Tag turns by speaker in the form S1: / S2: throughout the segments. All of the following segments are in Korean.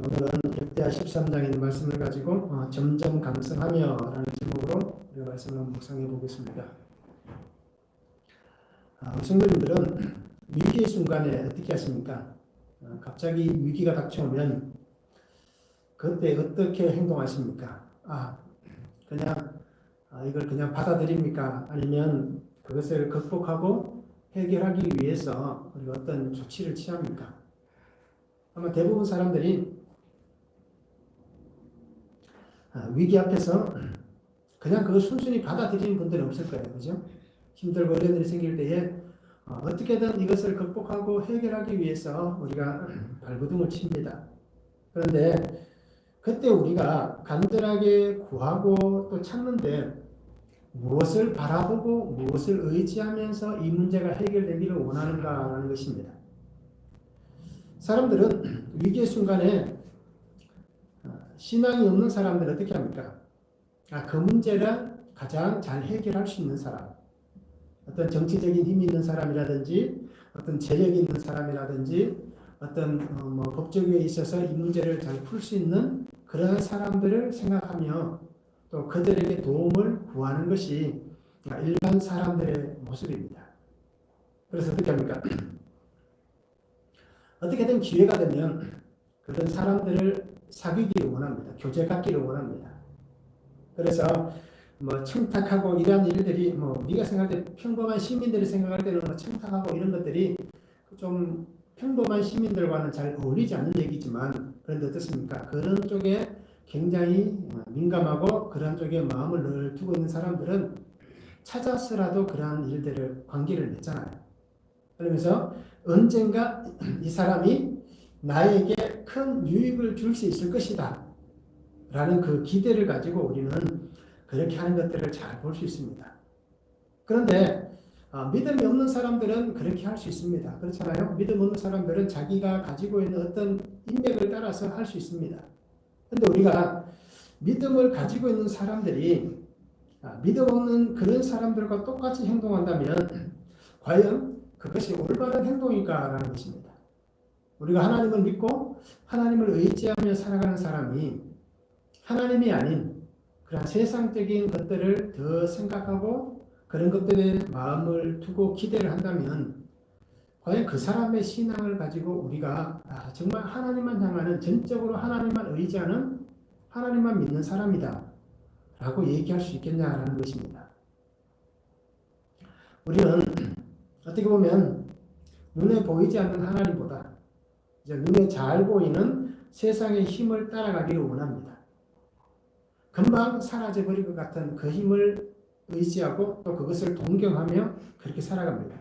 S1: 오늘은 역대하 13장에 있는 말씀을 가지고 점점 강성하며 라는 제목으로 우리가 말씀을 한번 묵상해 보겠습니다. 성도님들은 위기의 순간에 어떻게 하십니까? 갑자기 위기가 닥쳐오면 그때 어떻게 행동하십니까? 이걸 그냥 받아들입니까? 아니면 그것을 극복하고 해결하기 위해서 우리가 어떤 조치를 취합니까? 아마 대부분 사람들이 위기 앞에서 그냥 그걸 순순히 받아들이는 분들은 없을 거예요. 그죠? 힘들고 어려운 일이 생길 때에 어떻게든 이것을 극복하고 해결하기 위해서 우리가 발버둥을 칩니다. 그런데 그때 우리가 간절하게 구하고 또 찾는데 무엇을 바라보고 무엇을 의지하면서 이 문제가 해결되기를 원하는가라는 것입니다. 사람들은 위기의 순간에 신앙이 없는 사람들은 어떻게 합니까? 그 문제를 가장 잘 해결할 수 있는 사람, 어떤 정치적인 힘이 있는 사람이라든지 어떤 재력이 있는 사람이라든지 어떤 법조계에 있어서 이 문제를 잘 풀 수 있는 그런 사람들을 생각하며 또 그들에게 도움을 구하는 것이 일반 사람들의 모습입니다. 그래서 어떻게 합니까? 어떻게든 기회가 되면 그런 사람들을 사귀기를 원합니다. 교제 갖기를 원합니다. 그래서 청탁하고 이러한 일들이 우리가 생각할 때 평범한 시민들이 생각할 때는 청탁하고 이런 것들이 좀 평범한 시민들과는 잘 어울리지 않는 얘기지만 그런데 어떻습니까? 그런 쪽에 굉장히 민감하고 그런 쪽에 마음을 늘 두고 있는 사람들은 찾아서라도 그러한 일들을 관계를 맺잖아요. 그러면서 언젠가 이 사람이 나에게 큰 유익을 줄 수 있을 것이다 라는 그 기대를 가지고 우리는 그렇게 하는 것들을 잘 볼 수 있습니다. 그런데 믿음이 없는 사람들은 그렇게 할 수 있습니다. 그렇잖아요? 믿음 없는 사람들은 자기가 가지고 있는 어떤 인맥을 따라서 할 수 있습니다. 그런데 우리가 믿음을 가지고 있는 사람들이 믿음 없는 그런 사람들과 똑같이 행동한다면 과연 그것이 올바른 행동일까라는 것입니다. 우리가 하나님을 믿고 하나님을 의지하며 살아가는 사람이 하나님이 아닌 그런 세상적인 것들을 더 생각하고 그런 것들에 마음을 두고 기대를 한다면 과연 그 사람의 신앙을 가지고 우리가 정말 하나님만 향하는 전적으로 하나님만 의지하는 하나님만 믿는 사람이다 라고 얘기할 수 있겠냐라는 것입니다. 우리는 어떻게 보면 눈에 보이지 않는 하나님보다 눈에 잘 보이는 세상의 힘을 따라가기를 원합니다. 금방 사라져버릴 것 같은 그 힘을 의지하고 또 그것을 동경하며 그렇게 살아갑니다.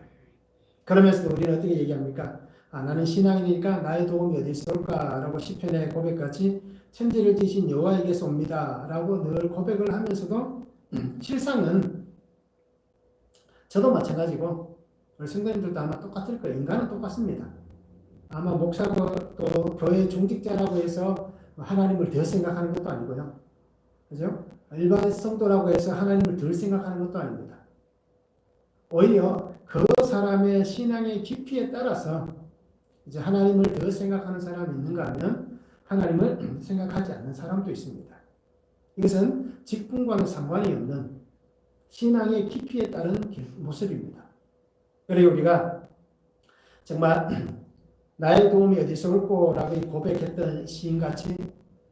S1: 그러면서도 우리는 어떻게 얘기합니까? 나는 신앙이니까 나의 도움이 어디서 올까? 라고 시편의 고백같이 천지를 지신 여호와에게서 옵니다. 라고 늘 고백을 하면서도 실상은 저도 마찬가지고 우리 성도님들도 아마 똑같을 거예요. 인간은 똑같습니다. 아마 목사고 또 교회 중직자라고 해서 하나님을 더 생각하는 것도 아니고요. 그죠? 일반 성도라고 해서 하나님을 덜 생각하는 것도 아닙니다. 오히려 그 사람의 신앙의 깊이에 따라서 이제 하나님을 더 생각하는 사람이 있는가 하면 하나님을 생각하지 않는 사람도 있습니다. 이것은 직분과는 상관이 없는 신앙의 깊이에 따른 모습입니다. 그리고 우리가 정말 나의 도움이 어디서 올꼬 라고 고백했던 시인같이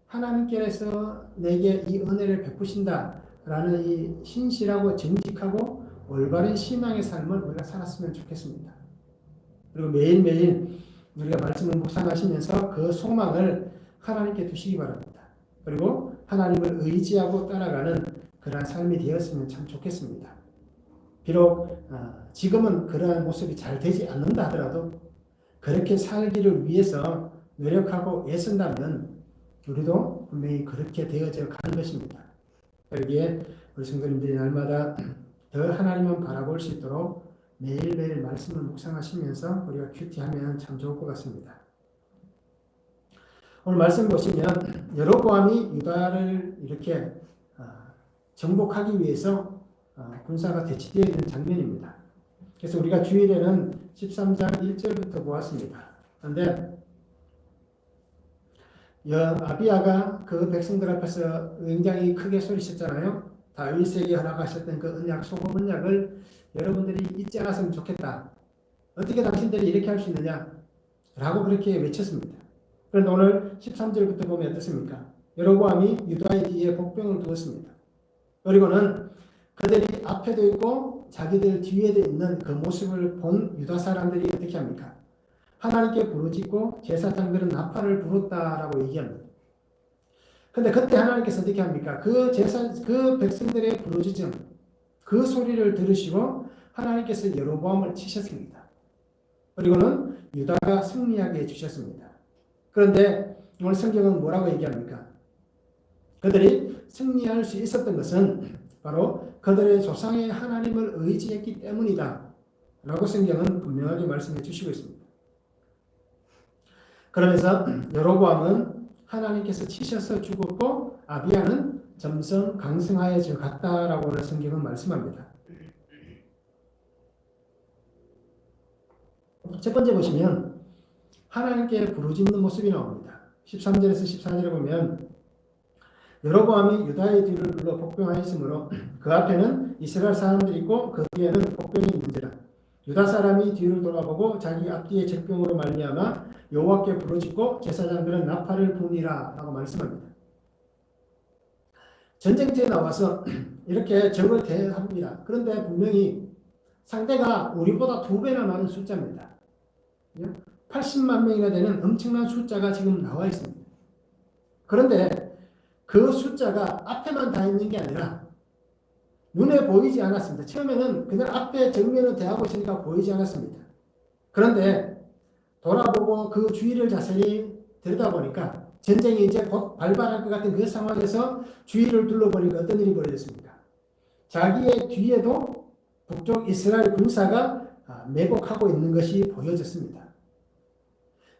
S1: 하나님께서 내게 이 은혜를 베푸신다 라는 이 신실하고 정직하고 올바른 신앙의 삶을 우리가 살았으면 좋겠습니다. 그리고 매일매일 우리가 말씀을 묵상하시면서 그 소망을 하나님께 두시기 바랍니다. 그리고 하나님을 의지하고 따라가는 그러한 삶이 되었으면 참 좋겠습니다. 비록 지금은 그러한 모습이 잘 되지 않는다 하더라도 그렇게 살기를 위해서 노력하고 애쓴다면 우리도 분명히 그렇게 되어져 가는 것입니다. 여기에 우리 성도님들이 날마다 더 하나님만 바라볼 수 있도록 매일매일 말씀을 묵상하시면서 우리가 큐티하면 참 좋을 것 같습니다. 오늘 말씀 보시면 여로보암이 유다를 이렇게 정복하기 위해서 군사가 대치되어 있는 장면입니다. 그래서 우리가 주일에는 13장 1절부터 보았습니다. 그런데 아비야가 그 백성들 앞에서 굉장히 크게 소리쳤잖아요. 다윗에게 허락하셨던 그 언약, 소금 언약을 여러분들이 잊지 않았으면 좋겠다. 어떻게 당신들이 이렇게 할 수 있느냐? 라고 그렇게 외쳤습니다. 그런데 오늘 13절부터 보면 어떻습니까? 여로보암이 유다의 뒤에 복병을 두었습니다. 그리고는 그들이 앞에도 있고 자기들 뒤에도 있는 그 모습을 본 유다 사람들이 어떻게 합니까? 하나님께 부르짖고 제사장들은 나팔을 불었다라고 얘기합니다. 근데 그때 하나님께서 어떻게 합니까? 그 백성들의 부르짖음, 그 소리를 들으시고 하나님께서 여로보암을 치셨습니다. 그리고는 유다가 승리하게 해주셨습니다. 그런데 오늘 성경은 뭐라고 얘기합니까? 그들이 승리할 수 있었던 것은 바로 그들의 조상의 하나님을 의지했기 때문이다 라고 성경은 분명하게 말씀해 주시고 있습니다. 그러면서 여로보암은 하나님께서 치셔서 죽었고 아비야는 점점 강성하여져 갔다라고 오늘 성경은 말씀합니다. 첫 번째 보시면 하나님께 부르짖는 모습이 나옵니다. 13절에서 14절에 보면 여로보암이 유다의 뒤를 둘러 복병하였으므로 그 앞에는 이스라엘 사람들이 있고 그 뒤에는 복병이 있는지라. 유다 사람이 뒤를 돌아보고 자기 앞뒤의 적병으로 말미암아 여호와께 부르짖고 제사장들은 나팔을 부니라 라고 말씀합니다. 전쟁터에 나와서 이렇게 적을 대합니다. 그런데 분명히 상대가 우리보다 2배나 많은 숫자입니다. 80만 명이나 되는 엄청난 숫자가 지금 나와 있습니다. 그런데 그 숫자가 앞에만 다 있는 게 아니라 눈에 보이지 않았습니다. 처음에는 그냥 앞에 정면을 대하고 있으니까 보이지 않았습니다. 그런데 돌아보고 그 주위를 자세히 들여다보니까 전쟁이 이제 곧 발발할 것 같은 그 상황에서 주위를 둘러보니까 어떤 일이 벌어졌습니까? 자기의 뒤에도 북쪽 이스라엘 군사가 매복하고 있는 것이 보여졌습니다.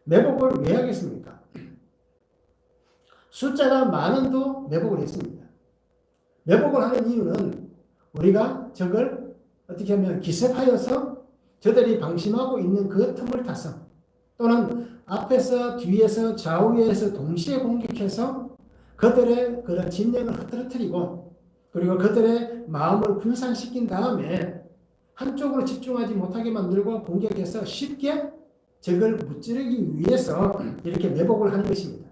S1: 매복을 왜 하겠습니까? 숫자가 많은도 매복을 했습니다. 매복을 하는 이유는 우리가 적을 어떻게 하면 기습하여서 저들이 방심하고 있는 그 틈을 타서 또는 앞에서 뒤에서 좌우에서 동시에 공격해서 그들의 그런 진영을 흐트러뜨리고 그리고 그들의 마음을 분산시킨 다음에 한쪽으로 집중하지 못하게 만들고 공격해서 쉽게 적을 무찌르기 위해서 이렇게 매복을 하는 것입니다.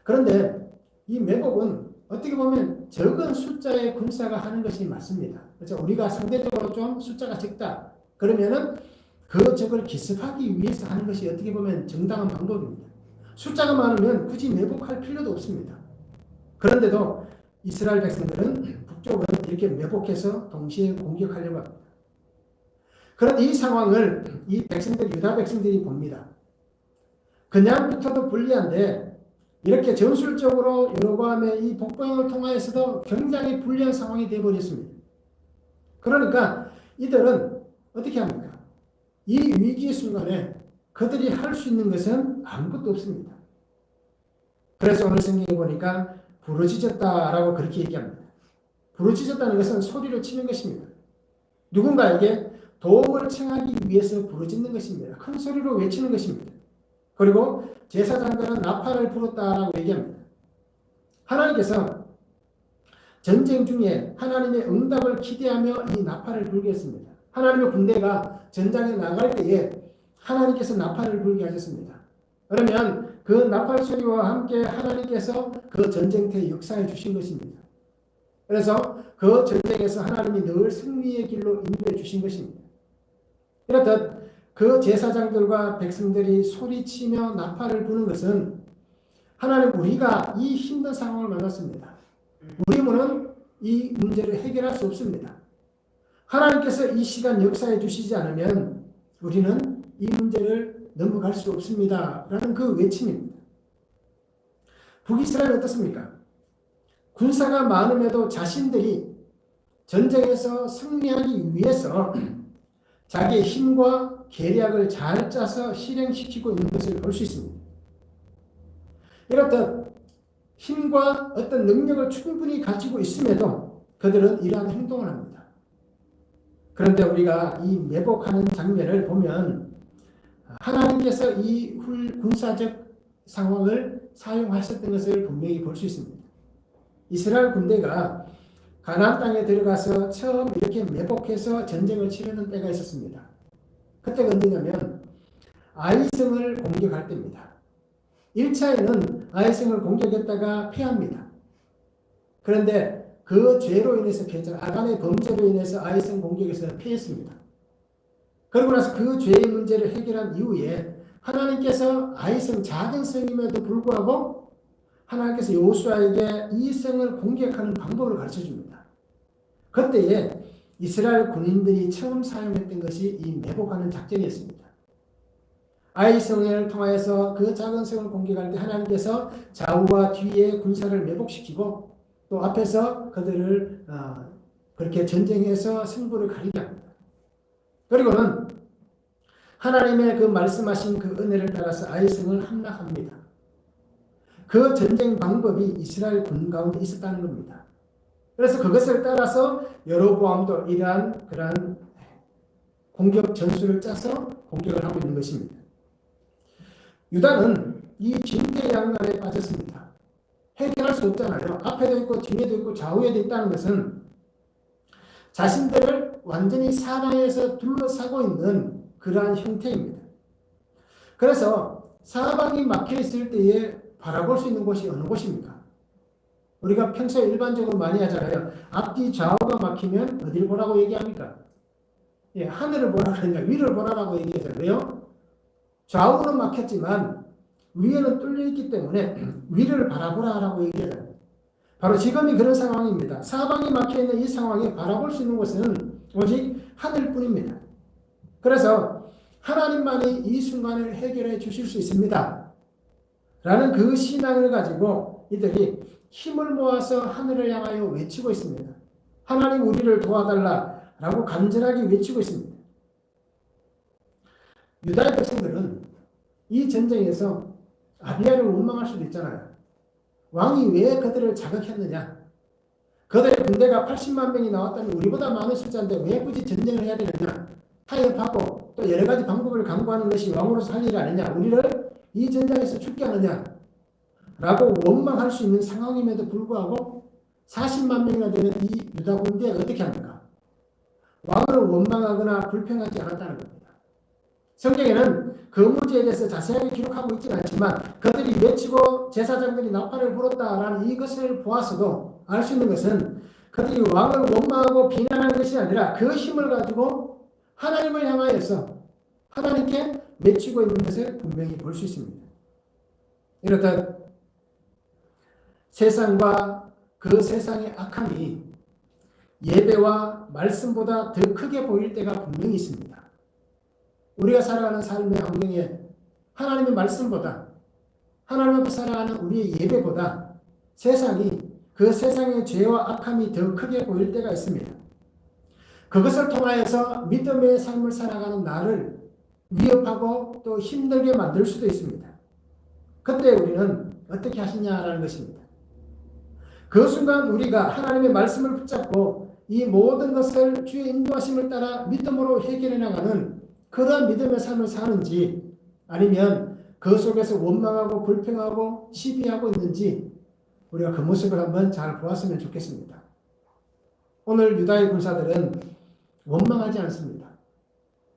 S1: 그런데 이 매복은 어떻게 보면 적은 숫자의 군사가 하는 것이 맞습니다. 그래서 우리가 상대적으로 좀 숫자가 적다. 그러면은 그 적을 기습하기 위해서 하는 것이 어떻게 보면 정당한 방법입니다. 숫자가 많으면 굳이 매복할 필요도 없습니다. 그런데도 이스라엘 백성들은 북쪽은 이렇게 매복해서 동시에 공격하려고 합니다. 그런데 이 상황을 이 백성들, 유다 백성들이 봅니다. 그냥 붙어도 불리한데 이렇게 전술적으로 여로보암의 이 복병을 통하여서도 굉장히 불리한 상황이 되어버렸습니다. 그러니까 이들은 어떻게 합니까? 이 위기의 순간에 그들이 할 수 있는 것은 아무것도 없습니다. 그래서 오늘 성경에 보니까 부르짖었다라고 그렇게 얘기합니다. 부르짖었다는 것은 소리로 치는 것입니다. 누군가에게 도움을 청하기 위해서 부르짖는 것입니다. 큰 소리로 외치는 것입니다. 그리고 제사장들은 나팔을 불었다라고 얘기합니다. 하나님께서 전쟁 중에 하나님의 응답을 기대하며 이 나팔을 불게 했습니다. 하나님의 군대가 전장에 나갈 때에 하나님께서 나팔을 불게 하셨습니다. 그러면 그 나팔 소리와 함께 하나님께서 그 전쟁터에 역사해 주신 것입니다. 그래서 그 전쟁에서 하나님이 늘 승리의 길로 인도해 주신 것입니다. 이렇듯 그 제사장들과 백성들이 소리치며 나팔을 부는 것은 하나님 우리가 이 힘든 상황을 만났습니다. 우리는 이 문제를 해결할 수 없습니다. 하나님께서 이 시간 역사해 주시지 않으면 우리는 이 문제를 넘어갈 수 없습니다. 라는 그 외침입니다. 북이스라엘은 어떻습니까? 군사가 많음에도 자신들이 전쟁에서 승리하기 위해서 자기의 힘과 계략을 잘 짜서 실행시키고 있는 것을 볼 수 있습니다. 이렇듯 힘과 어떤 능력을 충분히 가지고 있음에도 그들은 이러한 행동을 합니다. 그런데 우리가 이 매복하는 장면을 보면 하나님께서 이 군사적 상황을 사용하셨던 것을 분명히 볼 수 있습니다. 이스라엘 군대가 가나안 땅에 들어가서 처음 이렇게 매복해서 전쟁을 치르는 때가 있었습니다. 그때가 언제냐면 아이성을 공격할 때입니다. 1차에는 아이성을 공격했다가 패합니다. 그런데 그 죄로 인해서 패했죠. 아간의 범죄로 인해서 아이성 공격에서 패했습니다. 그러고 나서 그 죄의 문제를 해결한 이후에 하나님께서 아이성 작은 성임에도 불구하고 하나님께서 여호수아에게 이 성을 공격하는 방법을 가르쳐줍니다. 그때에 이스라엘 군인들이 처음 사용했던 것이 이 매복하는 작전이었습니다. 아이성을 통하여서 그 작은 성을 공격할 때 하나님께서 좌우와 뒤에 군사를 매복시키고 또 앞에서 그들을 그렇게 전쟁해서 승부를 가리게 합니다. 그리고는 하나님의 그 말씀하신 그 은혜를 따라서 아이성을 함락합니다. 그 전쟁 방법이 이스라엘 군 가운데 있었다는 겁니다. 그래서 그것을 따라서 여로보암도 이러한 그러한 공격 전술을 짜서 공격을 하고 있는 것입니다. 유다는 이 진퇴양난에 빠졌습니다. 해결할 수 없잖아요. 앞에도 있고 뒤에도 있고 좌우에도 있다는 것은 자신들을 완전히 사방에서 둘러싸고 있는 그러한 형태입니다. 그래서 사방이 막혀 있을 때에 바라볼 수 있는 곳이 어느 곳입니까? 우리가 평소에 일반적으로 많이 하잖아요. 앞뒤 좌우가 막히면 어디를 보라고 얘기합니까? 예, 하늘을 보라고 하냐, 위를 보라고 얘기하잖아요. 왜요? 좌우는 막혔지만 위에는 뚫려 있기 때문에 위를 바라보라고 얘기하잖아요. 바로 지금이 그런 상황입니다. 사방이 막혀있는 이 상황에 바라볼 수 있는 곳은 오직 하늘뿐입니다. 그래서 하나님만이 이 순간을 해결해 주실 수 있습니다. 라는 그 신앙을 가지고 이들이 힘을 모아서 하늘을 향하여 외치고 있습니다. 하나님 우리를 도와달라 라고 간절하게 외치고 있습니다. 유다의 백성들은 이 전쟁에서 아비야를 원망할 수도 있잖아요. 왕이 왜 그들을 자극했느냐? 그들의 군대가 80만 명이 나왔다면 우리보다 많은 숫자인데 왜 굳이 전쟁을 해야 되느냐? 타협하고 또 여러 가지 방법을 강구하는 것이 왕으로서 할 일이 아니냐? 우리를 이 전쟁에서 죽게 하느냐? 라고 원망할 수 있는 상황임에도 불구하고 40만 명이나 되는 이 유다 군대가 어떻게 합니까? 왕을 원망하거나 불평하지 않았다는 겁니다. 성경에는 그 문제에 대해서 자세하게 기록하고 있지는 않지만 그들이 외치고 제사장들이 나팔을 불었다라는 이것을 보아서도 알 수 있는 것은 그들이 왕을 원망하고 비난하는 것이 아니라 그 힘을 가지고 하나님을 향하여서 하나님께 외치고 있는 것을 분명히 볼 수 있습니다. 이렇듯 세상과 그 세상의 악함이 예배와 말씀보다 더 크게 보일 때가 분명히 있습니다. 우리가 살아가는 삶의 환경에 하나님의 말씀보다 하나님 앞에 살아가는 우리의 예배보다 세상이 그 세상의 죄와 악함이 더 크게 보일 때가 있습니다. 그것을 통하여서 믿음의 삶을 살아가는 나를 위협하고 또 힘들게 만들 수도 있습니다. 그때 우리는 어떻게 하시냐라는 것입니다. 그 순간 우리가 하나님의 말씀을 붙잡고 이 모든 것을 주의 인도하심을 따라 믿음으로 해결해 나가는 그러한 믿음의 삶을 사는지 아니면 그 속에서 원망하고 불평하고 시비하고 있는지 우리가 그 모습을 한번 잘 보았으면 좋겠습니다. 오늘 유다의 군사들은 원망하지 않습니다.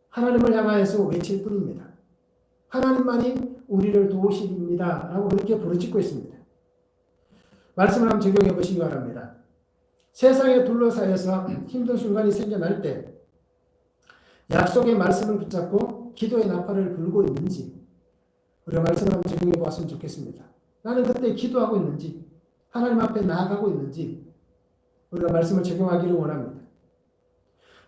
S1: 하나님을 향하여서 외칠 뿐입니다. 하나님만이 우리를 도우십니다 라고 그렇게 부르짖고 있습니다. 말씀을 한번 적용해 보시기 바랍니다. 세상에 둘러싸여서 힘든 순간이 생겨날 때 약속의 말씀을 붙잡고 기도의 나팔을 불고 있는지 우리가 말씀을 한번 적용해 보았으면 좋겠습니다. 나는 그때 기도하고 있는지 하나님 앞에 나아가고 있는지 우리가 말씀을 적용하기를 원합니다.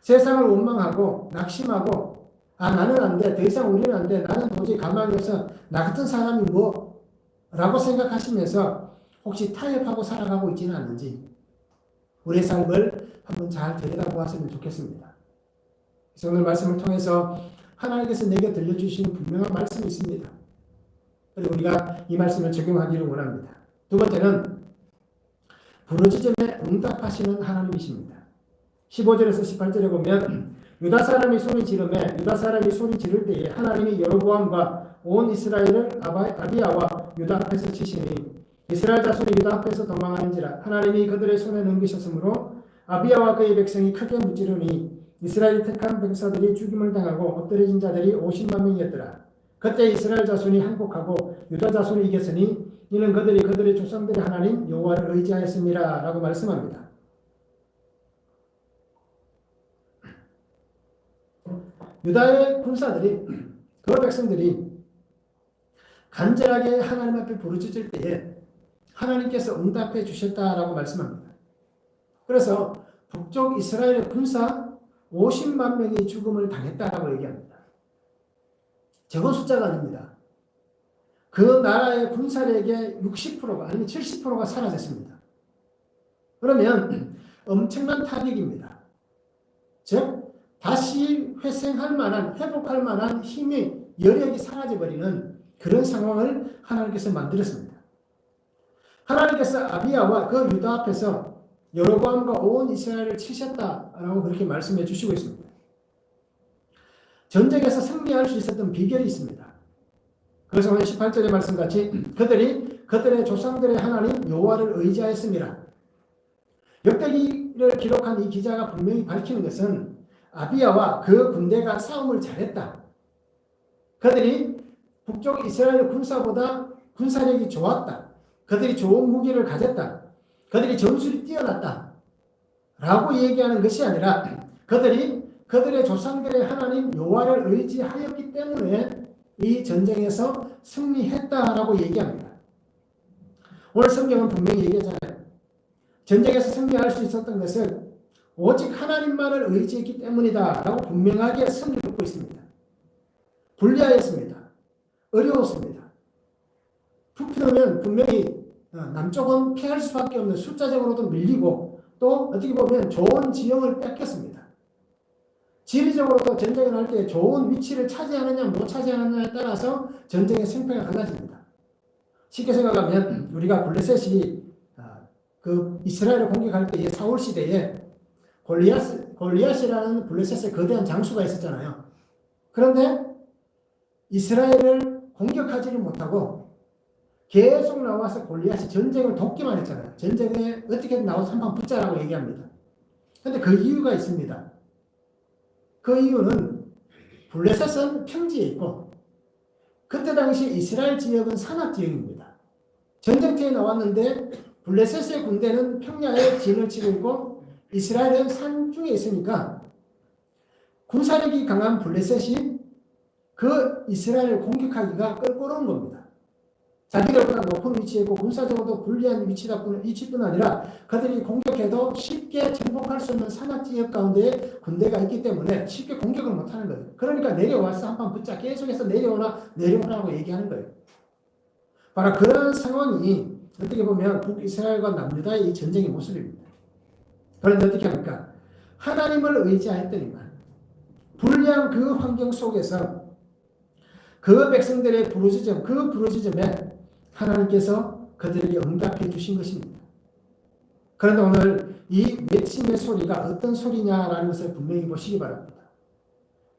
S1: 세상을 원망하고 낙심하고 나는 안 돼. 더 이상 우리는 안 돼. 나는 도저히 가망이 없어. 나 같은 사람이 뭐? 라고 생각하시면서 혹시 타협하고 살아가고 있지는 않는지 우리의 삶을 한번 잘 들여다보았으면 좋겠습니다. 그래서 오늘 말씀을 통해서 하나님께서 내게 들려주시는 분명한 말씀이 있습니다. 그리고 우리가 이 말씀을 적용하기를 원합니다. 두 번째는 부르짖음에 응답하시는 하나님이십니다. 15절에서 18절에 보면 유다 사람이 소리 지르매 유다 사람이 소리 지를 때에 하나님이 여로보암과 온 이스라엘을 아비야와 유다 앞에서 치시니 이스라엘 자손이 유다 앞에서 도망하는지라 하나님이 그들의 손에 넘기셨으므로 아비야와 그의 백성이 크게 무찌르니 이스라엘이 택한 병사들이 죽임을 당하고 엎드려진 자들이 50만 명이었더라. 그때 이스라엘 자손이 항복하고 유다 자손이 이겼으니 이는 그들이 그들의 조상들의 하나님 여호와를 의지하였습니다 라고 말씀합니다. 유다의 군사들이 그 백성들이 간절하게 하나님 앞에 부르짖을 때에 하나님께서 응답해 주셨다라고 말씀합니다. 그래서 북쪽 이스라엘의 군사 50만 명이 죽음을 당했다라고 얘기합니다. 적은 숫자가 아닙니다. 그 나라의 군사력의 60%가 아니면 70%가 사라졌습니다. 그러면 엄청난 타격입니다. 즉 다시 회생할 만한, 회복할 만한 힘이, 여력이 사라져버리는 그런 상황을 하나님께서 만들었습니다. 하나님께서 아비야와 그 유다 앞에서 여로보암과 온 이스라엘을 치셨다라고 그렇게 말씀해 주시고 있습니다. 전쟁에서 승리할 수 있었던 비결이 있습니다. 그래서 오늘 18절의 말씀같이 그들이 그들의 조상들의 하나님 여호와를 의지하였습니다. 역대기를 기록한 이 기자가 분명히 밝히는 것은 아비야와 그 군대가 싸움을 잘했다. 그들이 북쪽 이스라엘 군사보다 군사력이 좋았다. 그들이 좋은 무기를 가졌다. 그들이 전술이 뛰어났다. 라고 얘기하는 것이 아니라 그들이 그들의 조상들의 하나님 여호와를 의지하였기 때문에 이 전쟁에서 승리했다라고 얘기합니다. 오늘 성경은 분명히 얘기하잖아요. 전쟁에서 승리할 수 있었던 것은 오직 하나님만을 의지했기 때문이다 라고 분명하게 선언하고 있습니다. 불리하였습니다. 어려웠습니다. 북편은 분명히 남쪽은 피할 수밖에 없는 숫자적으로도 밀리고 또 어떻게 보면 좋은 지형을 뺏겼습니다. 지리적으로도 전쟁을 할 때 좋은 위치를 차지하느냐 못 차지하느냐에 따라서 전쟁의 승패가 갈라집니다. 쉽게 생각하면 우리가 블레셋이 그 이스라엘을 공격할 때 사울 시대에 골리앗이라는 블레셋의 거대한 장수가 있었잖아요. 그런데 이스라엘을 공격하지를 못하고 계속 나와서 골리앗이 전쟁을 돕기만 했잖아요. 전쟁에 어떻게든 나와서 한판 붙자라고 얘기합니다. 그런데 그 이유가 있습니다. 그 이유는 블레셋은 평지에 있고 그때 당시 이스라엘 지역은 산악 지역입니다. 전쟁터에 나왔는데 블레셋의 군대는 평야에 진을 치고 있고 이스라엘은 산 중에 있으니까 군사력이 강한 블레셋이 그 이스라엘을 공격하기가 껄끄러운 겁니다. 자기들보다 높은 위치에 있고 군사적으로도 불리한 위치뿐 아니라 그들이 공격해도 쉽게 정복할 수 없는 산악지역 가운데 군대가 있기 때문에 쉽게 공격을 못하는 거예요. 그러니까 내려와서 한판 붙자, 계속해서 내려오라고 얘기하는 거예요. 바로 그런 상황이 어떻게 보면 북이스라엘과 남유다의 이 전쟁의 모습입니다. 그런데 어떻게 합니까? 하나님을 의지하였더니만 불리한 그 환경 속에서 그 백성들의 부르짖음에 하나님께서 그들에게 응답해 주신 것입니다. 그런데 오늘 이 외침의 소리가 어떤 소리냐라는 것을 분명히 보시기 바랍니다.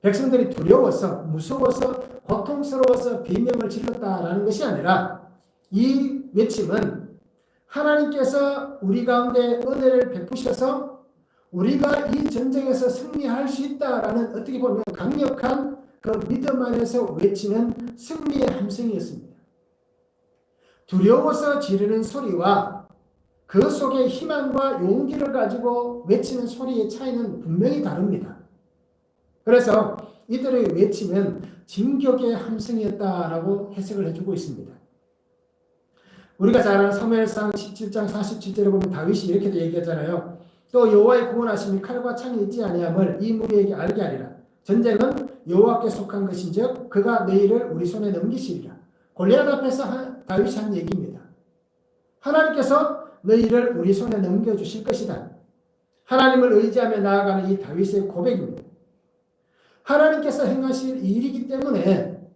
S1: 백성들이 두려워서, 무서워서, 고통스러워서 비명을 질렀다라는 것이 아니라 이 외침은 하나님께서 우리 가운데 은혜를 베푸셔서 우리가 이 전쟁에서 승리할 수 있다라는 어떻게 보면 강력한 그 믿음 안에서 외치는 승리의 함성이었습니다. 두려워서 지르는 소리와 그 속에 희망과 용기를 가지고 외치는 소리의 차이는 분명히 다릅니다. 그래서 이들의 외침은 진격의 함성이었다라고 해석을 해주고 있습니다. 우리가 잘 아는 사무엘상 17장 47절에 보면 다윗이 이렇게도 얘기하잖아요. 또 여호와의 구원하심이 칼과 창이 있지 아니함을 이 무리에게 알게 하리라. 전쟁은 여호와께 속한 것인즉 그가 너희를 우리 손에 넘기시리라. 골리앗 앞에서 다윗이 한 얘기입니다. 하나님께서 너희를 우리 손에 넘겨주실 것이다. 하나님을 의지하며 나아가는 이 다윗의 고백입니다. 하나님께서 행하실 일이기 때문에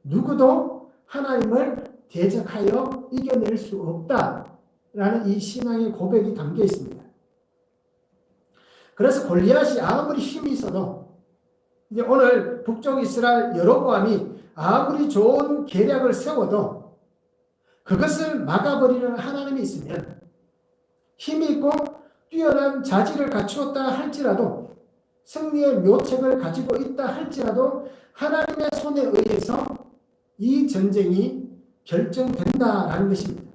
S1: 누구도 하나님을 대적하여 이겨낼 수 없다라는 이 신앙의 고백이 담겨 있습니다. 그래서 골리앗이 아무리 힘이 있어도 이제 오늘 북쪽 이스라엘 여로보암이 아무리 좋은 계략을 세워도 그것을 막아버리는 하나님이 있으면, 힘이 있고 뛰어난 자질을 갖추었다 할지라도, 승리의 묘책을 가지고 있다 할지라도 하나님의 손에 의해서 이 전쟁이 결정된다라는 것입니다.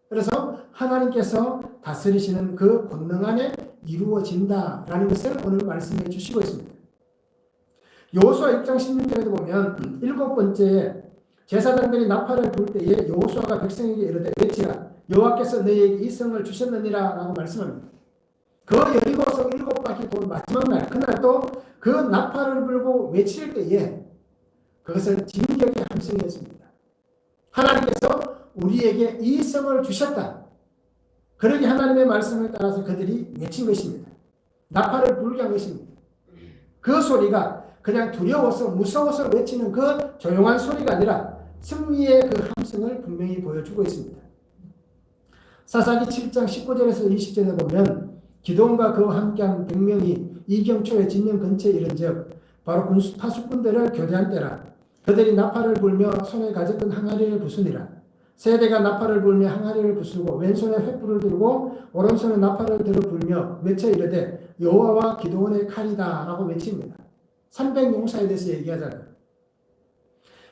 S1: 그래서 하나님께서 다스리시는 그 권능 안에 이루어진다라는 것을 오늘 말씀해 주시고 있습니다. 여호수아 6장 16절에도 보면 일곱 번째 제사장들이 나팔을 불 때에 여호수아가 백성에게 이르되 외치라 여호와께서 너희에게 이 성을 주셨느니라 라고 말씀합니다. 그 여리고성 7바퀴 돈 마지막 날, 그날도 그 나팔을 불고 외칠 때에 그것은 진격의 함성이었습니다. 하나님께서 우리에게 이 성을 주셨다. 그러게 하나님의 말씀을 따라서 그들이 외친 것입니다. 나팔을 불게 한 것입니다. 그 소리가 그냥 두려워서 무서워서 외치는 그 조용한 소리가 아니라 승리의 그 함성을 분명히 보여주고 있습니다. 사사기 7장 19절에서 20절에 보면 기드온과 그와 함께한 100명이 이경초의 진영 근처에 이른즉 바로 파수꾼들을 교대한 때라. 그들이 나팔을 불며 손에 가졌던 항아리를 부수니라. 세대가 나팔을 불며 항아리를 부수고 왼손에 횃불을 들고 오른손에 나팔을 들어 불며 외쳐 이르되 여호와와 기드온의 칼이다 라고 외칩니다. 300용사에 대해서 얘기하잖아요.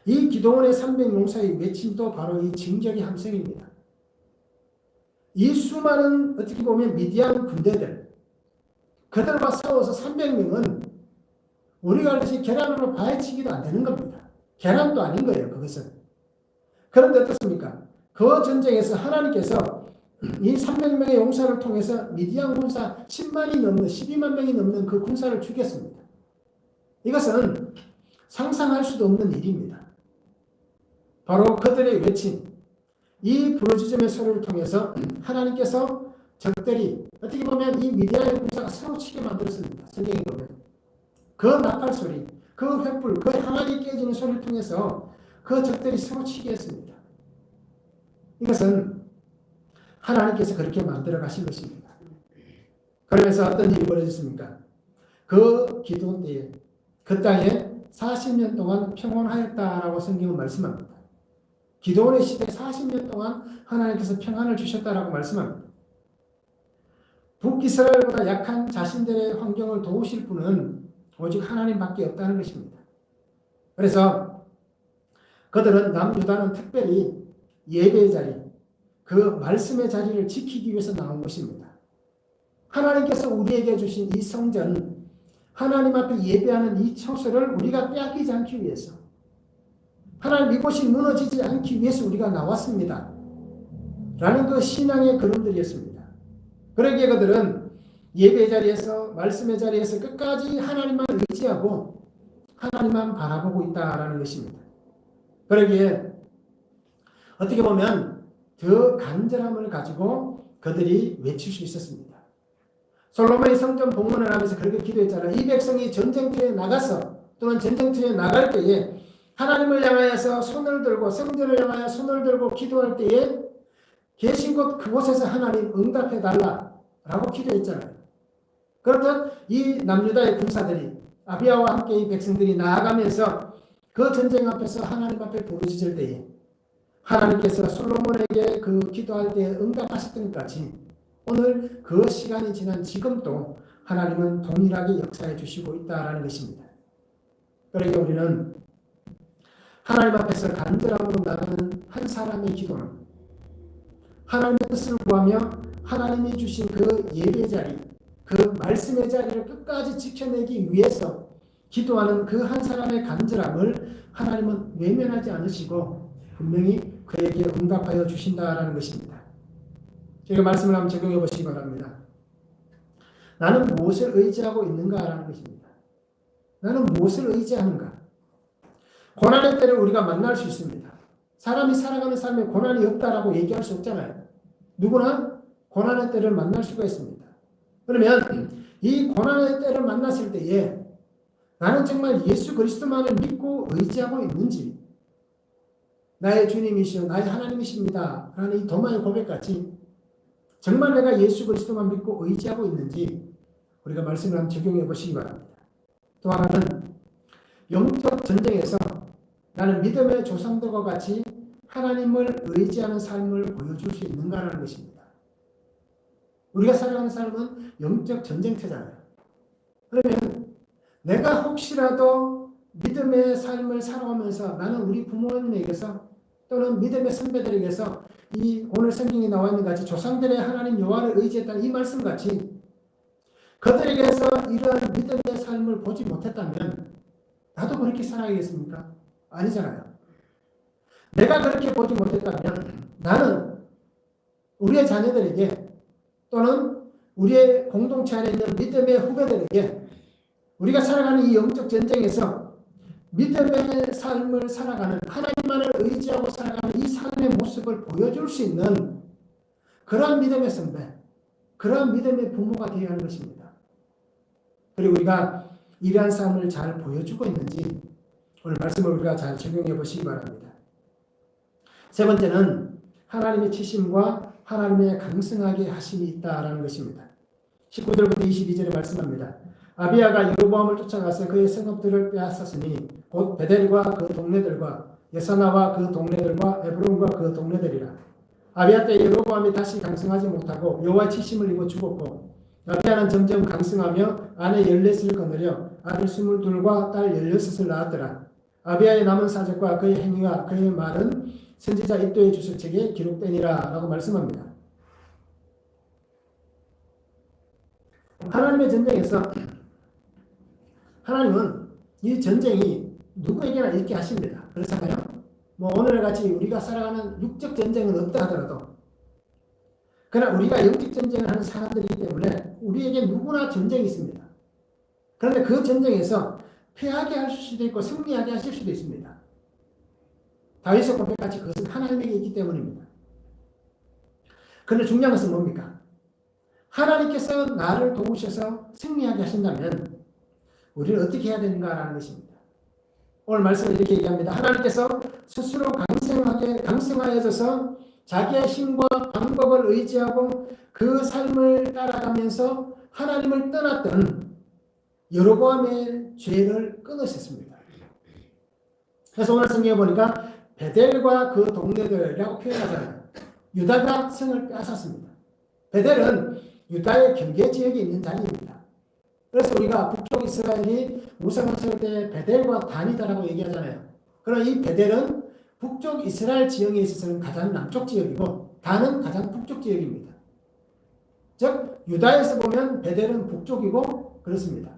S1: 이 기드온의 300용사의 외침도 바로 이 진격의 함성입니다. 이 수많은 어떻게 보면 미디안 군대들, 그들과 싸워서 300명은 우리가 알듯이 계란으로 바위치기도 안 되는 겁니다. 계란도 아닌 거예요, 그것은. 그런데 어떻습니까? 그 전쟁에서 하나님께서 이 300명의 용사를 통해서 미디안 군사 10만이 넘는, 12만 명이 넘는 그 군사를 죽였습니다. 이것은 상상할 수도 없는 일입니다. 바로 그들의 외침, 이 부르짖음의 소리를 통해서 하나님께서 적들이 어떻게 보면 이 미디안의 군사가 서로 치게 만들었습니다. 성경에 보면 그 나팔 소리, 그 횃불, 그 항아리 깨지는 소리를 통해서 그 적들이 서로 치게 했습니다. 이것은 하나님께서 그렇게 만들어 가신 것입니다. 그러면서 어떤 일이 벌어졌습니까? 그 기드온 때에 그 땅에 40년 동안 평온하였다라고 성경은 말씀합니다. 기드온의 시대에 40년 동안 하나님께서 평안을 주셨다라고 말씀합니다. 북이스라엘보다 약한 자신들의 환경을 도우실 분은 오직 하나님밖에 없다는 것입니다. 그래서 그들은 남유다는 특별히 예배의 자리, 그 말씀의 자리를 지키기 위해서 나온 것입니다. 하나님께서 우리에게 주신 이 성전, 하나님 앞에 예배하는 이 처소를 우리가 빼앗기지 않기 위해서, 하나님 이곳이 무너지지 않기 위해서 우리가 나왔습니다. 라는 그 신앙의 그림들이었습니다. 그러기에 그들은 예배의 자리에서, 말씀의 자리에서 끝까지 하나님만 의지하고 하나님만 바라보고 있다라는 것입니다. 그러기에 어떻게 보면 더 간절함을 가지고 그들이 외칠 수 있었습니다. 솔로몬이 성전 봉헌을 하면서 그렇게 기도했잖아요. 이 백성이 전쟁터에 나가서 또는 전쟁터에 나갈 때에 하나님을 향하여서 손을 들고 성전을 향하여 손을 들고 기도할 때에 계신 곳 그곳에서 하나님 응답해 달라라고 기도했잖아요. 그렇듯 이 남유다의 군사들이 아비야와 함께 이 백성들이 나아가면서 그 전쟁 앞에서 하나님 앞에 부르짖을 때에 하나님께서 솔로몬에게 그 기도할 때 응답하셨던 것 같이 오늘 그 시간이 지난 지금도 하나님은 동일하게 역사해 주시고 있다라는 것입니다. 그러니까 우리는 하나님 앞에서 간절함으로 나가는 한 사람의 기도는 하나님의 뜻을 구하며 하나님이 주신 그 예배 자리, 그 말씀의 자리를 끝까지 지켜내기 위해서 기도하는 그 한 사람의 간절함을 하나님은 외면하지 않으시고 분명히 그에게 응답하여 주신다라는 것입니다. 제가 말씀을 한번 적용해 보시기 바랍니다. 나는 무엇을 의지하고 있는가라는 것입니다. 나는 무엇을 의지하는가? 고난의 때를 우리가 만날 수 있습니다. 사람이 살아가는 삶에 고난이 없다라고 얘기할 수 없잖아요. 누구나 고난의 때를 만날 수가 있습니다. 그러면 이 고난의 때를 만났을 때에 나는 정말 예수 그리스도만을 믿고 의지하고 있는지, 나의 주님이시여 나의 하나님이십니다 라는 이 도마의 고백같이 정말 내가 예수 그리스도만 믿고 의지하고 있는지 우리가 말씀을 한번 적용해 보시기 바랍니다. 또 하나는 영적 전쟁에서 나는 믿음의 조상들과 같이 하나님을 의지하는 삶을 보여줄 수 있는가라는 것입니다. 우리가 살아가는 삶은 영적 전쟁터잖아요. 그러면 내가 혹시라도 믿음의 삶을 살아오면서 나는 우리 부모님에게서 또는 믿음의 선배들에게서 이 오늘 성경에 나와 있는 같이 조상들의 하나님 여호와를 의지했다는 이 말씀 같이 그들에게서 이러한 믿음의 삶을 보지 못했다면 나도 그렇게 살아야겠습니까? 아니잖아요. 내가 그렇게 보지 못했다면 나는 우리의 자녀들에게 또는 우리의 공동체 안에 있는 믿음의 후배들에게 우리가 살아가는 이 영적 전쟁에서 믿음의 삶을 살아가는 하나님만을 의지하고 살아가는 이 삶의 모습을 보여줄 수 있는 그러한 믿음의 선배, 그러한 믿음의 부모가 되어야 하는 것입니다. 그리고 우리가 이러한 삶을 잘 보여주고 있는지 오늘 말씀을 우리가 잘 적용해 보시기 바랍니다. 세 번째는 하나님의 치심과 하나님의 강성하게 하심이 있다라는 것입니다. 19절부터 22절에 말씀합니다. 아비야가 여로보암을 쫓아가서 그의 성읍들을 빼앗았으니 곧 베델과 그 동네들과 예사나와 그 동네들과 에브론과 그 동네들이라. 아비야 때 여로보암이 다시 강성하지 못하고 여호와의 치심을 입어 죽었고 아비야는 점점 강성하며 아내 14을 거느려 아들 22과 딸 16을 낳았더라. 아비야의 남은 사적과 그의 행위와 그의 말은 선지자 이도의 주석책에 기록되니라 라고 말씀합니다. 하나님의 전쟁에서 하나님은 이 전쟁이 누구에게나 있게 하십니다. 그렇잖아요? 오늘같이 우리가 살아가는 육적 전쟁은 없다 하더라도 그러나 우리가 영적 전쟁을 하는 사람들이기 때문에 우리에게 누구나 전쟁이 있습니다. 그런데 그 전쟁에서 패하게 하실 수도 있고 승리하게 하실 수도 있습니다. 다윗의 고백같이 그것은 하나님에게 있기 때문입니다. 그런데 중요한 것은 뭡니까? 하나님께서 나를 도우셔서 승리하게 하신다면 우리는 어떻게 해야 되는가라는 것입니다. 오늘 말씀을 이렇게 얘기합니다. 하나님께서 스스로 강성하여져서 자기의 힘과 방법을 의지하고 그 삶을 따라가면서 하나님을 떠났던 여로보암의 죄를 끊으셨습니다. 그래서 오늘 성경에 보니까 베델과 그 동네들이라고 표현하잖아요. 유다가 성을 빼앗았습니다. 베델은 유다의 경계 지역에 있는 자리입니다. 그래서 우리가 북쪽 이스라엘이 우상을 세울 때 베델과 단이다라고 얘기하잖아요. 그러나 이 베델은 북쪽 이스라엘 지역에 있어서는 가장 남쪽 지역이고 단은 가장 북쪽 지역입니다. 즉 유다에서 보면 베델은 북쪽이고 그렇습니다.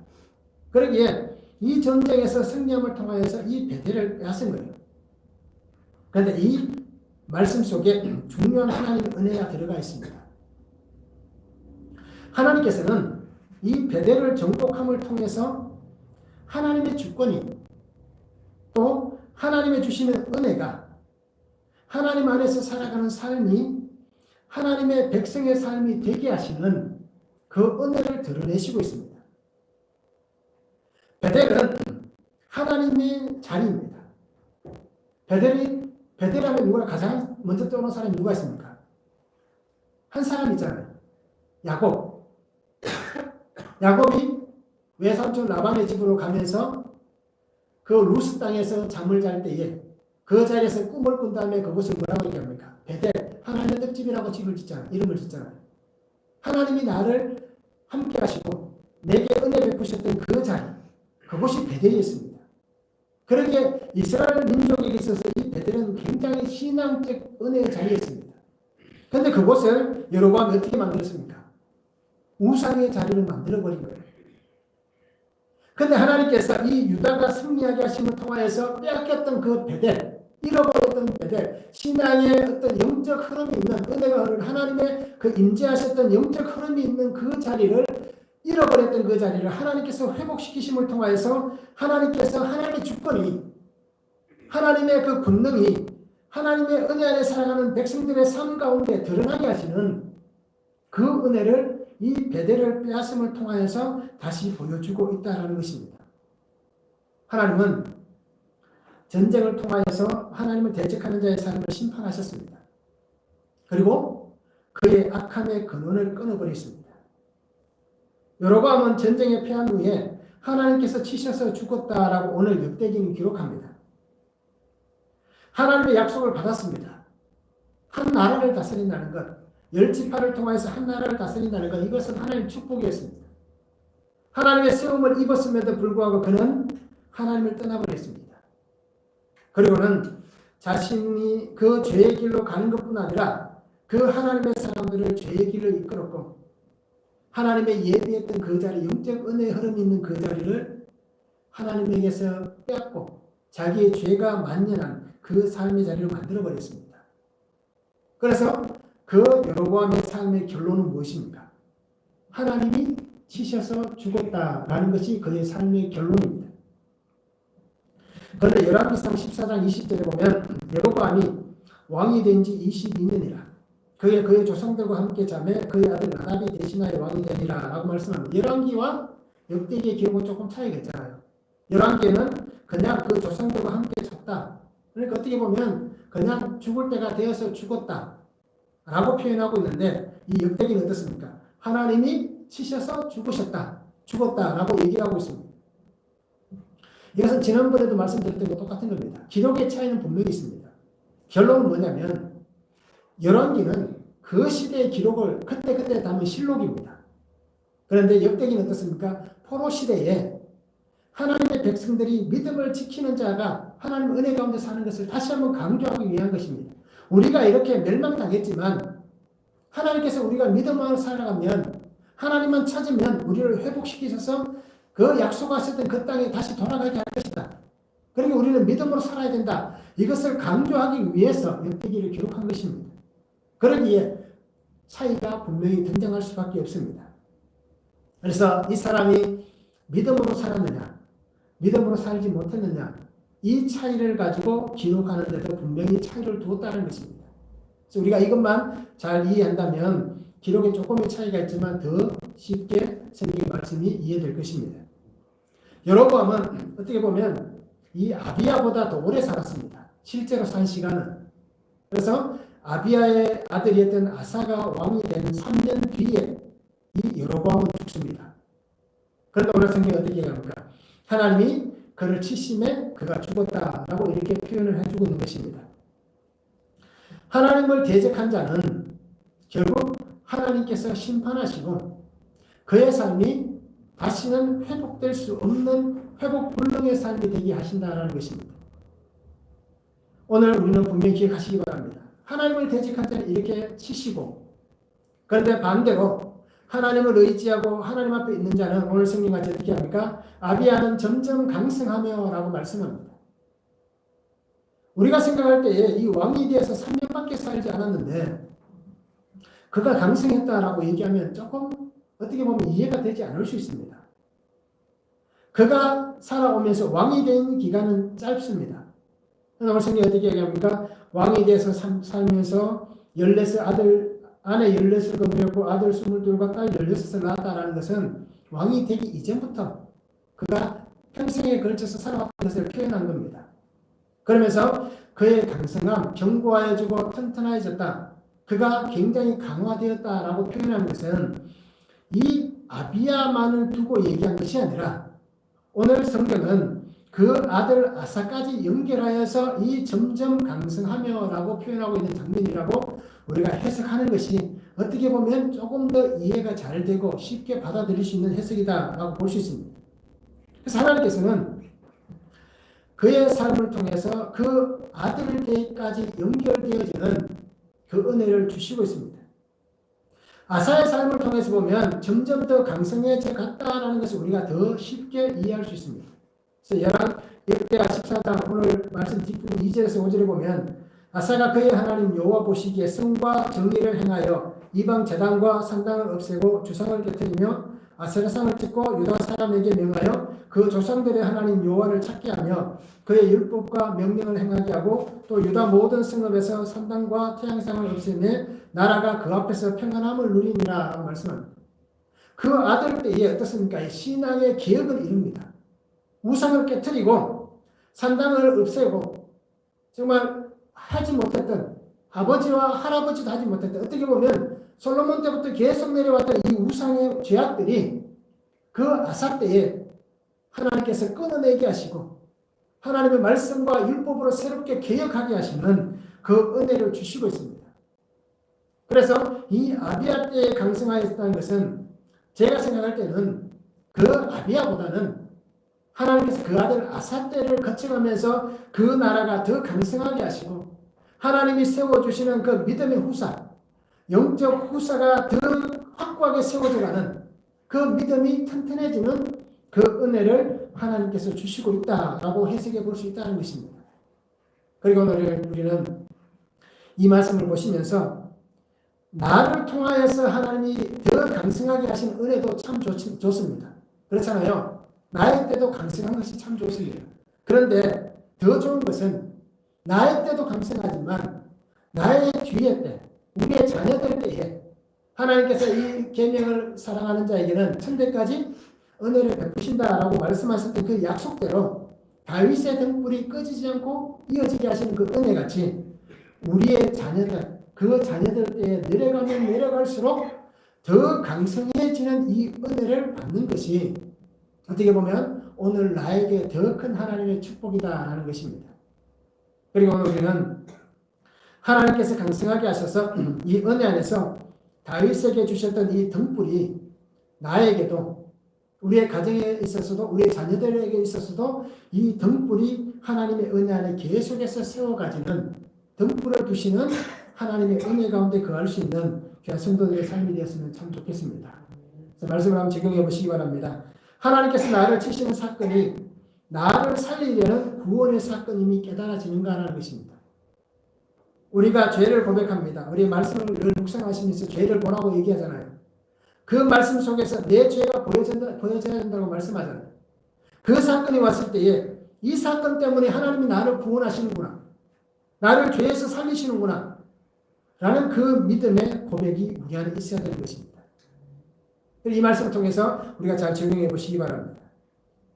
S1: 그러기에 이 전쟁에서 승리함을 통하여서 이 베델을 빼앗은 거예요. 그런데 이 말씀 속에 중요한 하나님의 은혜가 들어가 있습니다. 하나님께서는 이 베델을 정복함을 통해서 하나님의 주권이 또 하나님의 주시는 은혜가 하나님 안에서 살아가는 삶이 하나님의 백성의 삶이 되게 하시는 그 은혜를 드러내시고 있습니다. 베델은 하나님의 자리입니다. 베델하면 누가 가장 먼저 떠오르는 사람이 누가 있습니까? 한 사람 있잖아요. 야곱. 야곱이 외삼촌 라반의 집으로 가면서 그 루스 땅에서 잠을 잘 때에 그 자리에서 꿈을 꾼 다음에 그곳을 뭐라고 얘기합니까? 베델, 하나님의 떡집이라고 집을 짓잖아요. 이름을 짓잖아요. 하나님이 나를 함께 하시고 내게 은혜 베푸셨던 그 자리, 그곳이 베델이었습니다. 그러기에 이스라엘 민족에게 있어서 이 베델은 굉장히 신앙적 은혜의 자리였습니다. 그런데 그곳을 여로보암이 어떻게 만들었습니까? 우상의 자리를 만들어버린 거예요. 그런데 하나님께서 이 유다가 승리하게 하심을 통하여서 빼앗겼던 그 베델, 잃어버렸던 베델, 신앙의 어떤 영적 흐름이 있는 은혜가 흐르는 하나님의 그 임재하셨던 영적 흐름이 있는 그 자리를 잃어버렸던 그 자리를 하나님께서 회복시키심을 통하여서 하나님께서 하나님의 주권이 하나님의 그 권능이 하나님의 은혜 안에 살아가는 백성들의 삶 가운데 드러나게 하시는 그 은혜를 이 베델을 빼앗음을 통하여서 다시 보여주고 있다는 것입니다. 하나님은 전쟁을 통하여서 하나님을 대적하는 자의 삶을 심판하셨습니다. 그리고 그의 악함의 근원을 끊어버렸습니다. 여로보암은 전쟁에 패한 후에 하나님께서 치셔서 죽었다라고 오늘 역대기는 기록합니다. 하나님의 약속을 받았습니다. 한 나라를 다스린다는 것, 열지파를 통해서 한 나라를 다스린다는 것, 이것은 하나님의 축복이었습니다. 하나님의 세움을 입었음에도 불구하고 그는 하나님을 떠나버렸습니다. 그리고는 자신이 그 죄의 길로 가는 것뿐 아니라 그 하나님의 사람들을 죄의 길로 이끌었고 하나님의 예비했던 그 자리, 영적 은혜의 흐름이 있는 그 자리를 하나님에게서 뺏고 자기의 죄가 만연한 그 삶의 자리를 만들어버렸습니다. 그래서 그 여로보암의 삶의 결론은 무엇입니까? 하나님이 치셔서 죽었다라는 것이 그의 삶의 결론입니다. 그런데 열왕기상 14장 20절에 보면 여로보암이 왕이 된 지 22년이라 그의 조상들과 함께 자매 그의 아들 나답이 대신하여 왕이 되니라 라고 말씀합니다. 열왕기와 역대기의 기록은 조금 차이가 있잖아요. 열왕기에는 그냥 그 조상들과 함께 잤다. 그러니까 어떻게 보면 그냥 죽을 때가 되어서 죽었다 라고 표현하고 있는데 이 역대기는 어떻습니까? 하나님이 치셔서 죽었다 라고 얘기를 하고 있습니다. 이것은 지난번에도 말씀드렸던 것 똑같은 겁니다. 기록의 차이는 분명히 있습니다. 결론은 뭐냐면 열왕기는 그 시대의 기록을 그때 담은 실록입니다. 그런데 역대기는 어떻습니까? 포로 시대에 하나님의 백성들이 믿음을 지키는 자가 하나님 은혜 가운데 사는 것을 다시 한번 강조하기 위한 것입니다. 우리가 이렇게 멸망당했지만 하나님께서 우리가 믿음으로 살아가면 하나님만 찾으면 우리를 회복시키셔서 그 약속하셨던 그 땅에 다시 돌아가게 할 것이다. 그러니까 우리는 믿음으로 살아야 된다. 이것을 강조하기 위해서 역대기를 기록한 것입니다. 그러기에 차이가 분명히 등장할 수밖에 없습니다. 그래서 이 사람이 믿음으로 살았느냐, 믿음으로 살지 못했느냐, 이 차이를 가지고 기록하는데도 분명히 차이를 두었다는 것입니다. 그래서 우리가 이것만 잘 이해한다면 기록에 조금의 차이가 있지만 더 쉽게 성경 말씀이 이해될 것입니다. 여로보암은 어떻게 보면 이 아비야보다 더 오래 살았습니다. 실제로 산 시간은. 그래서 아비야의 아들이었던 아사가 왕이 된 3년 뒤에 이 여로보암은 죽습니다. 그런데 오늘 성경이 어떻게 얘기합니까? 하나님이 그를 치심에 그가 죽었다라고 이렇게 표현을 해주고 있는 것입니다. 하나님을 대적한 자는 결국 하나님께서 심판하시고 그의 삶이 다시는 회복될 수 없는 회복불능의 삶이 되게 하신다라는 것입니다. 오늘 우리는 분명히 기억하시기 바랍니다. 하나님을 대적한 자는 이렇게 치시고 그런데 반대로 하나님을 의지하고 하나님 앞에 있는 자는 오늘 성경같이 어떻게 합니까? 아비야는 점점 강성하며 라고 말씀합니다. 우리가 생각할 때에 이 왕이 되어서 3년밖에 살지 않았는데 그가 강성했다라고 얘기하면 조금 어떻게 보면 이해가 되지 않을 수 있습니다. 그가 살아오면서 왕이 된 기간은 짧습니다. 오늘 성경이 어떻게 얘기합니까? 왕이 돼서 살면서 14 아내 14을 거느렸고 아들 22과 딸 16을 낳았다라는 것은 왕이 되기 이전부터 그가 평생에 걸쳐서 살아왔던 것을 표현한 겁니다. 그러면서 그의 강성함, 견고해지고 튼튼해졌다. 그가 굉장히 강화되었다라고 표현한 것은 이 아비야만을 두고 얘기한 것이 아니라 오늘 성경은 그 아들 아사까지 연결하여서 이 점점 강성하며라고 표현하고 있는 장면이라고 우리가 해석하는 것이 어떻게 보면 조금 더 이해가 잘 되고 쉽게 받아들일 수 있는 해석이다라고 볼 수 있습니다. 그래서 하나님께서는 그의 삶을 통해서 그 아들에게까지 연결되어지는 그 은혜를 주시고 있습니다. 아사의 삶을 통해서 보면 점점 더 강성해져 갔다라는 것을 우리가 더 쉽게 이해할 수 있습니다. 그래서 역대하 14장 오늘 말씀 뒷부분 2절에서 5절에 보면 아사가 그의 하나님 여호와 보시기에 성과 정의를 행하여 이방 제단과 산당을 없애고 주상을 깨뜨리며 아세라상을 찍고 유다 사람에게 명하여 그 조상들의 하나님 여호와를 찾게 하며 그의 율법과 명령을 행하게 하고 또 유다 모든 성읍에서 산당과 태양상을 없애며 나라가 그 앞에서 평안함을 누리니라 라고 말씀합니다. 그 아들 때에 어떻습니까? 신앙의 개혁을 이룹니다. 우상을 깨뜨리고 산당을 없애고 정말 하지 못했던 아버지와 할아버지도 하지 못했던 어떻게 보면 솔로몬 때부터 계속 내려왔던 이 우상의 죄악들이 그 아사 때에 하나님께서 끊어내게 하시고 하나님의 말씀과 율법으로 새롭게 개혁하게 하시는 그 은혜를 주시고 있습니다. 그래서 이 아비야 때에 강성하였다는 것은 제가 생각할 때는 그 아비야보다는 하나님께서 그 아들 아사 때를 거쳐가면서 그 나라가 더 강성하게 하시고 하나님이 세워주시는 그 믿음의 후사, 영적 후사가 더 확고하게 세워져가는 그 믿음이 튼튼해지는 그 은혜를 하나님께서 주시고 있다라고 해석해 볼 수 있다는 것입니다. 그리고 오늘 우리는 이 말씀을 보시면서 나를 통하여서 하나님이 더 강성하게 하신 은혜도 참 좋습니다. 그렇잖아요. 나의 때도 강성한 것이 참 좋습니다. 그런데 더 좋은 것은 나의 때도 강성하지만 나의 뒤의 때, 우리의 자녀들 때에 하나님께서 이 계명을 사랑하는 자에게는 천대까지 은혜를 베푸신다라고 말씀하셨던 그 약속대로 다윗의 등불이 꺼지지 않고 이어지게 하시는 그 은혜같이 우리의 자녀들, 그 자녀들 때에 내려가면 내려갈수록 더 강성해지는 이 은혜를 받는 것이 어떻게 보면 오늘 나에게 더 큰 하나님의 축복이다라는 것입니다. 그리고 오늘 우리는 하나님께서 강성하게 하셔서 이 은혜 안에서 다윗에게 주셨던 이 등불이 나에게도 우리의 가정에 있어서도 우리의 자녀들에게 있어서도 이 등불이 하나님의 은혜 안에 계속해서 세워가지는 등불을 두시는 하나님의 은혜 가운데 거할 수 있는 귀한 성도들의 삶이 되었으면 참 좋겠습니다. 말씀을 한번 적용해 보시기 바랍니다. 하나님께서 나를 치시는 사건이 나를 살리려는 구원의 사건임이 깨달아지는가라는 것입니다. 우리가 죄를 고백합니다. 우리 말씀을 늘 묵상하시면서 죄를 보라고 얘기하잖아요. 그 말씀 속에서 내 죄가 보여져야 된다고 말씀하잖아요. 그 사건이 왔을 때에 이 사건 때문에 하나님이 나를 구원하시는구나. 나를 죄에서 살리시는구나. 라는 그 믿음의 고백이 우리 안에 있어야 되는 것입니다. 이 말씀을 통해서 우리가 잘 적용해 보시기 바랍니다.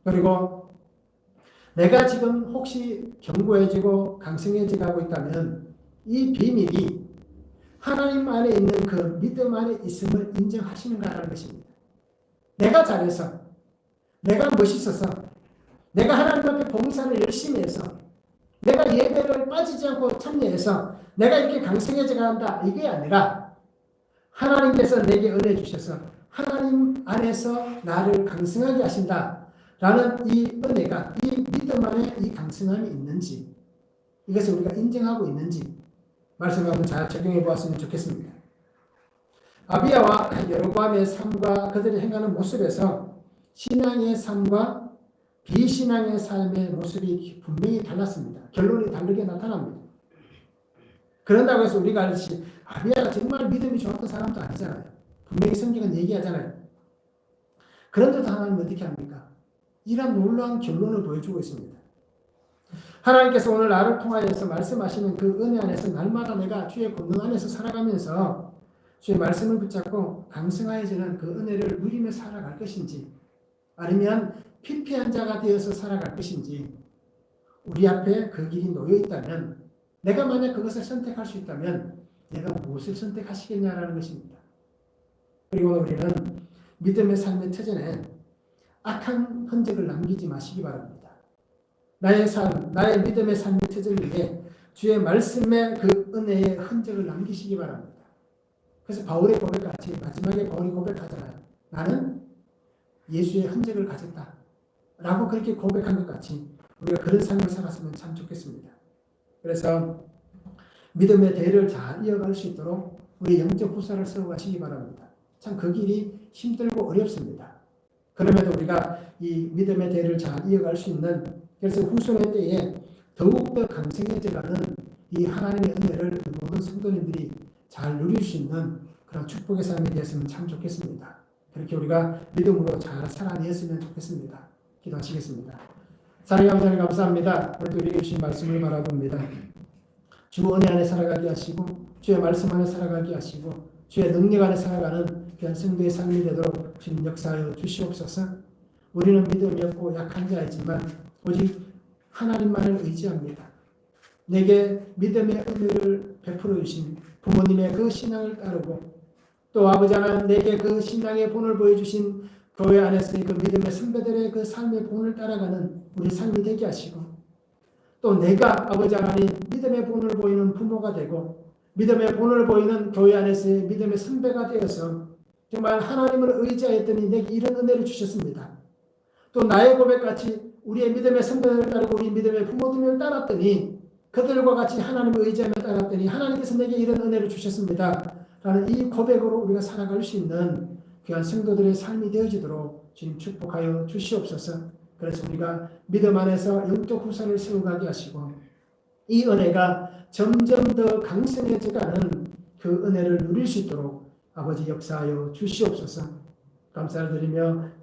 S1: 그리고 내가 지금 혹시 견고해지고 강성해져 가고 있다면 이 비밀이 하나님 안에 있는 그 믿음 안에 있음을 인정하시는가라는 것입니다. 내가 잘해서, 내가 멋있어서, 내가 하나님 앞에 봉사를 열심히 해서, 내가 예배를 빠지지 않고 참여해서 내가 이렇게 강성해져 간다 이게 아니라 하나님께서 내게 은혜 주셔서 하나님 안에서 나를 강성하게 하신다라는 이 은혜가 이 믿음 안에 이 강성함이 있는지 이것을 우리가 인정하고 있는지 말씀을 한번 잘 적용해 보았으면 좋겠습니다. 아비야와 여로보암의 삶과 그들이 행하는 모습에서 신앙의 삶과 비신앙의 삶의 모습이 분명히 달랐습니다. 결론이 다르게 나타납니다. 그런다고 해서 우리가 알듯이 아비야가 정말 믿음이 좋았던 사람도 아니잖아요. 분명히 성경은 얘기하잖아요. 그런데도 하나님은 어떻게 합니까? 이런 놀라운 결론을 보여주고 있습니다. 하나님께서 오늘 나를 통하여서 말씀하시는 그 은혜 안에서 날마다 내가 주의 권능 안에서 살아가면서 주의 말씀을 붙잡고 강성하여지는 그 은혜를 누리며 살아갈 것인지 아니면 피폐한 자가 되어서 살아갈 것인지 우리 앞에 그 길이 놓여 있다면 내가 만약 그것을 선택할 수 있다면 내가 무엇을 선택하시겠냐라는 것입니다. 그리고 우리는 믿음의 삶의 터전에 악한 흔적을 남기지 마시기 바랍니다. 나의 삶, 나의 믿음의 삶의 터전 위에 주의 말씀의 그 은혜의 흔적을 남기시기 바랍니다. 그래서 바울의 고백같이 마지막에 바울이 고백하잖아요. 나는 예수의 흔적을 가졌다. 라고 그렇게 고백한 것 같이 우리가 그런 삶을 살았으면 참 좋겠습니다. 그래서 믿음의 대를 잘 이어갈 수 있도록 우리 영적 후사를 세워가시기 바랍니다. 참 그 길이 힘들고 어렵습니다. 그럼에도 우리가 이 믿음의 대를 잘 이어갈 수 있는 그래서 후손의 때에 더욱더 강성해져가는 이 하나님의 은혜를 모든 성도님들이 잘 누릴 수 있는 그런 축복의 삶이 되었으면 참 좋겠습니다. 그렇게 우리가 믿음으로 잘 살아내었으면 좋겠습니다. 기도하시겠습니다. 사랑의 하나님 감사합니다. 오늘도 우리에게 주신 말씀을 바라봅니다. 주 은혜 안에 살아가게 하시고 주의 말씀 안에 살아가게 하시고 주의 능력 안에 살아가는 귀한 성도의 삶이 되도록 주님 역사하여 주시옵소서. 우리는 믿음이 없고 약한 자이지만 오직 하나님만을 의지합니다. 내게 믿음의 은혜를 베풀어 주신 부모님의 그 신앙을 따르고 또 아버지 하나님 내게 그 신앙의 본을 보여주신 교회 안에서의 그 믿음의 선배들의 그 삶의 본을 따라가는 우리 삶이 되게 하시고, 또 내가 아버지 하나님 믿음의 본을 보이는 부모가 되고 믿음의 본을 보이는 교회 안에서의 믿음의 선배가 되어서 정말 하나님을 의지하였더니 내게 이런 은혜를 주셨습니다. 또 나의 고백같이 우리의 믿음의 선배를 따르고 우리 믿음의 부모님을 따랐더니 그들과 같이 하나님을 의지하며 따랐더니 하나님께서 내게 이런 은혜를 주셨습니다. 라는 이 고백으로 우리가 살아갈 수 있는 귀한 성도들의 삶이 되어지도록 주님 축복하여 주시옵소서. 그래서 우리가 믿음 안에서 영적 후사를 세워가게 하시고 이 은혜가 점점 더 강성해져가는 그 은혜를 누릴 수 있도록 아버지 역사하여 주시옵소서. 감사를 드리며